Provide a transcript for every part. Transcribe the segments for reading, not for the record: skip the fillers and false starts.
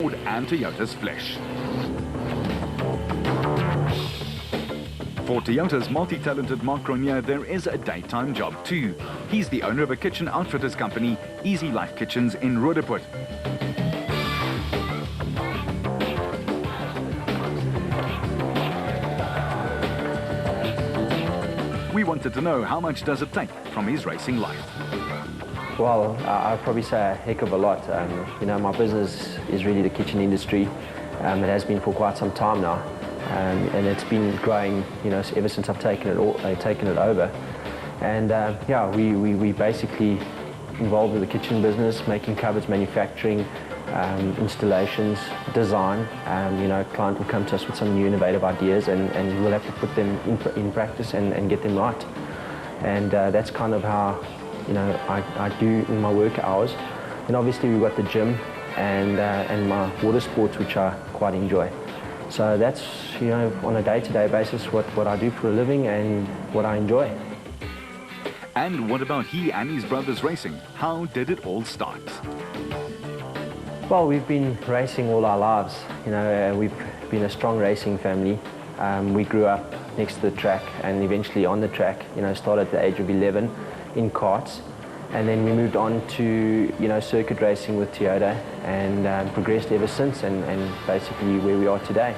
Ford and Toyota's flesh. For Toyota's multi-talented Mark Grenier, there is a daytime job too. He's the owner of a kitchen outfitters company, Easy Life Kitchens in Roodepoort. We wanted to know how much does it take from his racing life. Well, I'd probably say a heck of a lot. You know, my business is really the kitchen industry. It has been for quite some time now, and it's been growing, you know, ever since I've taken it over. And yeah, we basically involved with the kitchen business, making cupboards, manufacturing, installations, design. You know, client will come to us with some new innovative ideas, and we'll have to put them in practice and get them right. And that's kind of how, you know, I do in my work hours. And obviously we've got the gym and my water sports, which I quite enjoy. So that's, you know, on a day-to-day basis what I do for a living and what I enjoy. And what about he and his brothers racing? How did it all start? Well, we've been racing all our lives. You know, we've been a strong racing family. We grew up next to the track and eventually on the track. You know, started at the age of 11 in karts, and then we moved on to, you know, circuit racing with Toyota, and progressed ever since, and basically where we are today.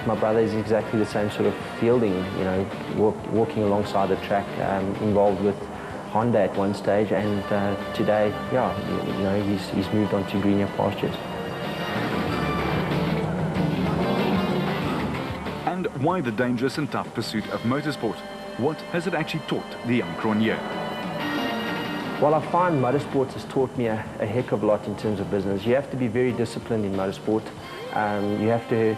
My brother is exactly the same sort of fielding, you know, walking alongside the track, involved with Honda at one stage, and today, yeah, you know, he's moved on to greener pastures. And why the dangerous and tough pursuit of motorsport? What has it actually taught the young Grenier? Well, I find motorsports has taught me a heck of a lot in terms of business. You have to be very disciplined in motorsport. You have to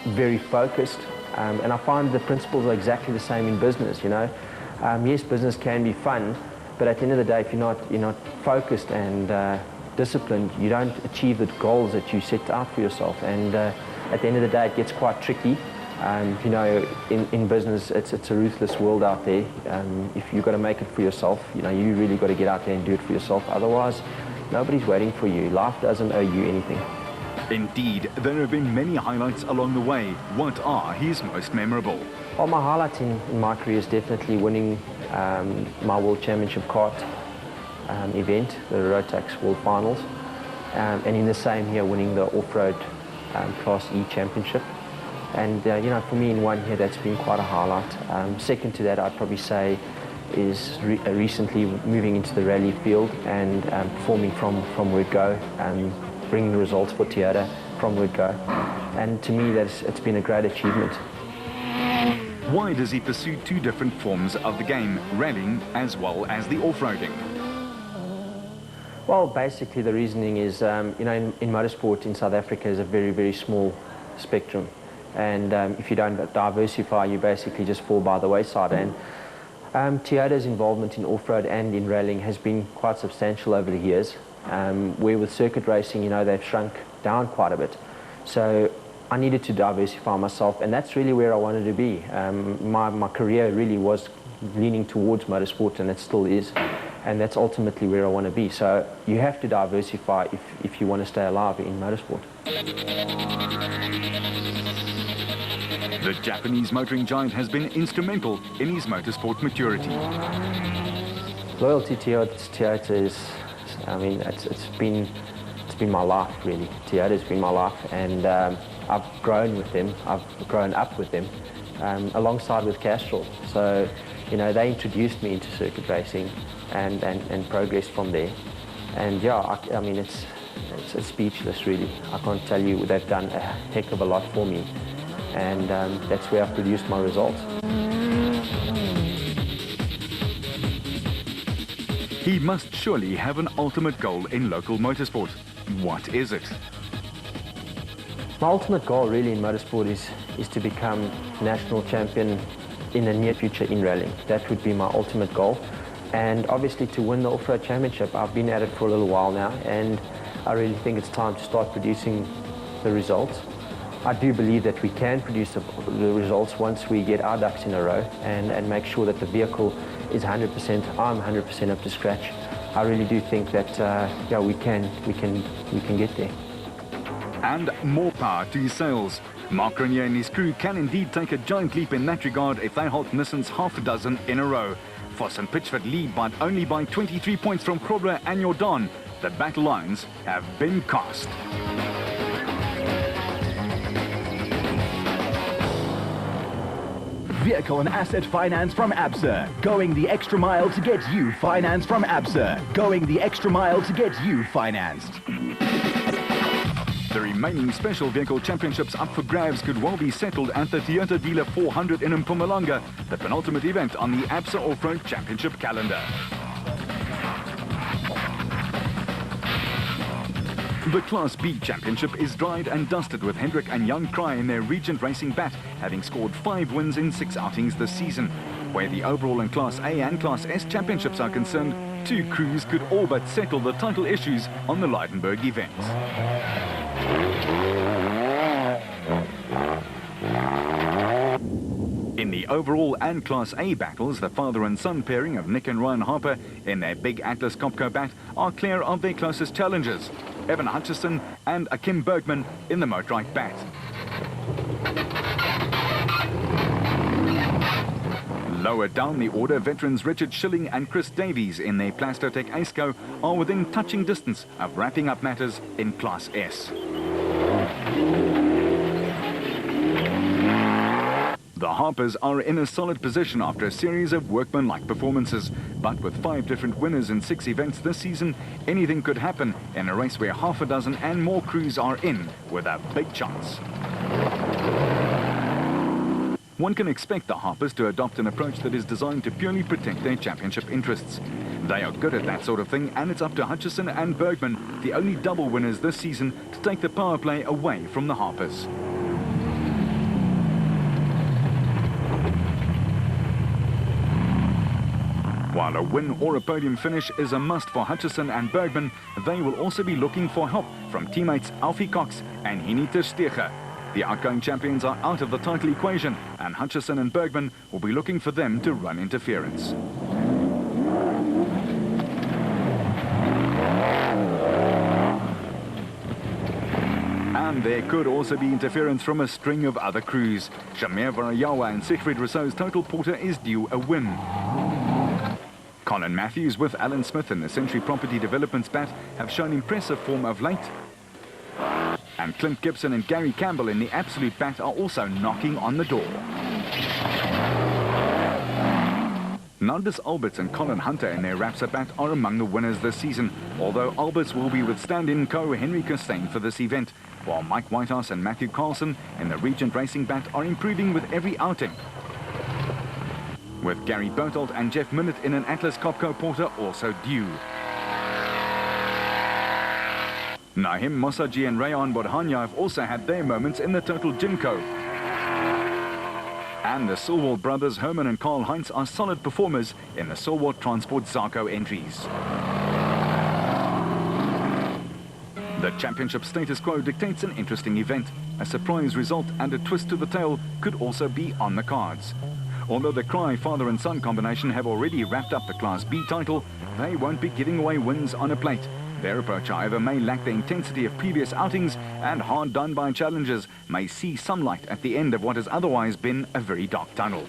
be very focused, and I find the principles are exactly the same in business. You know, yes, business can be fun, but at the end of the day, if you're not focused and disciplined, you don't achieve the goals that you set out for yourself. And at the end of the day, it gets quite tricky. You know, in business, it's a ruthless world out there. If you've got to make it for yourself, you know, you really got to get out there and do it for yourself. Otherwise, nobody's waiting for you. Life doesn't owe you anything. Indeed, there have been many highlights along the way. What are his most memorable? Well, my highlight in my career is definitely winning my World Championship kart event, the Rotax World Finals, and in the same year winning the off-road Class E Championship. And you know, for me in 1 year, that's been quite a highlight. Second to that, I'd probably say is recently moving into the rally field and performing from word go, bringing the results for Toyota from word go. And to me, it's been a great achievement. Why does he pursue two different forms of the game, rallying as well as the off-roading? Well, basically the reasoning is, you know, in motorsport in South Africa is a very, very small spectrum. And if you don't diversify, you basically just fall by the wayside. And Toyota's involvement in off-road and in rallying has been quite substantial over the years, where with circuit racing, you know, they've shrunk down quite a bit. So I needed to diversify myself, and that's really where I wanted to be. My career really was leaning towards motorsport, and it still is. And that's ultimately where I want to be. So you have to diversify if you want to stay alive in motorsport. The Japanese motoring giant has been instrumental in his motorsport maturity. Loyalty to Toyota is, I mean, it's been my life really. Toyota's been my life, and I've grown with them. I've grown up with them, alongside with Castrol. So, you know, they introduced me into circuit racing and progressed from there. And yeah, I mean, it's speechless really. I can't tell you, they've done a heck of a lot for me. And that's where I've produced my results. He must surely have an ultimate goal in local motorsport. What is it? My ultimate goal really in motorsport is to become national champion in the near future in rallying. That would be my ultimate goal. And obviously to win the off-road championship. I've been at it for a little while now, and I really think it's time to start producing the results. I do believe that we can produce the results once we get our ducks in a row and make sure that the vehicle is 100%, I'm 100% up to scratch. I really do think that yeah, we can get there. And more power to his sails. Mark Grenier and his crew can indeed take a giant leap in that regard if they halt Nissan's half a dozen in a row. Voss and Pitchford lead, but only by 23 points from Grobler and Jordan. The battle lines have been cast. Vehicle and asset finance from ABSA. Going the extra mile to get you finance from ABSA. Going the extra mile to get you financed. The remaining special vehicle championships up for grabs could well be settled at the Toyota Dealer 400 in Mpumalanga, the penultimate event on the ABSA Off-Road Championship calendar. The Class B Championship is dried and dusted with Hendrik and Jan Kraai in their Regent Racing bat, having scored 5 wins in 6 outings this season. Where the overall and Class A and Class S championships are concerned, 2 crews could all but settle the title issues on the Lydenburg event. In the overall and Class A battles, the father and son pairing of Nick and Ryan Harper in their big Atlas Copco bat are clear of their closest challengers, Evan Hutchison and Akim Bergman in the Motorite bat. Lower down the order, veterans Richard Schilling and Chris Davies in their Plastotech Aceco are within touching distance of wrapping up matters in Class S. The Harpers are in a solid position after a series of workmanlike performances, but with 5 different winners in 6 events this season, anything could happen in a race where half a dozen and more crews are in with a big chance. One can expect the Harpers to adopt an approach that is designed to purely protect their championship interests. They are good at that sort of thing, and it's up to Hutchison and Bergman, the only double winners this season, to take the power play away from the Harpers. While a win or a podium finish is a must for Hutchison and Bergman, they will also be looking for help from teammates Alfie Cox and Henny ter Steege. The outgoing champions are out of the title equation, and Hutchison and Bergman will be looking for them to run interference. And there could also be interference from a string of other crews. Shamir Varayawa and Siegfried Rousseau's total porter is due a win. Colin Matthews with Alan Smith in the Century Property Development's bat have shown impressive form of late. And Clint Gibson and Gary Campbell in the Absolute bat are also knocking on the door. Naldus Alberts and Colin Hunter in their Rapsa bat are among the winners this season, although Alberts will be with stand-in co Henry Costain for this event, while Mike Whitehouse and Matthew Carlson in the Regent Racing bat are improving with every outing, with Gary Bertolt and Jeff Millett in an Atlas Copco Porter also due. Nahim Mosaji and Rayan Bodhanya have also had their moments in the Total Jimco. And the Silwalt brothers Herman and Karl Heinz are solid performers in the Silwalt Transport Zarco entries. The championship status quo dictates an interesting event. A surprise result and a twist to the tail could also be on the cards. Although the Kraai father and son combination have already wrapped up the Class B title, they won't be giving away wins on a plate. Their approach, however, may lack the intensity of previous outings, and hard done by challengers may see some light at the end of what has otherwise been a very dark tunnel.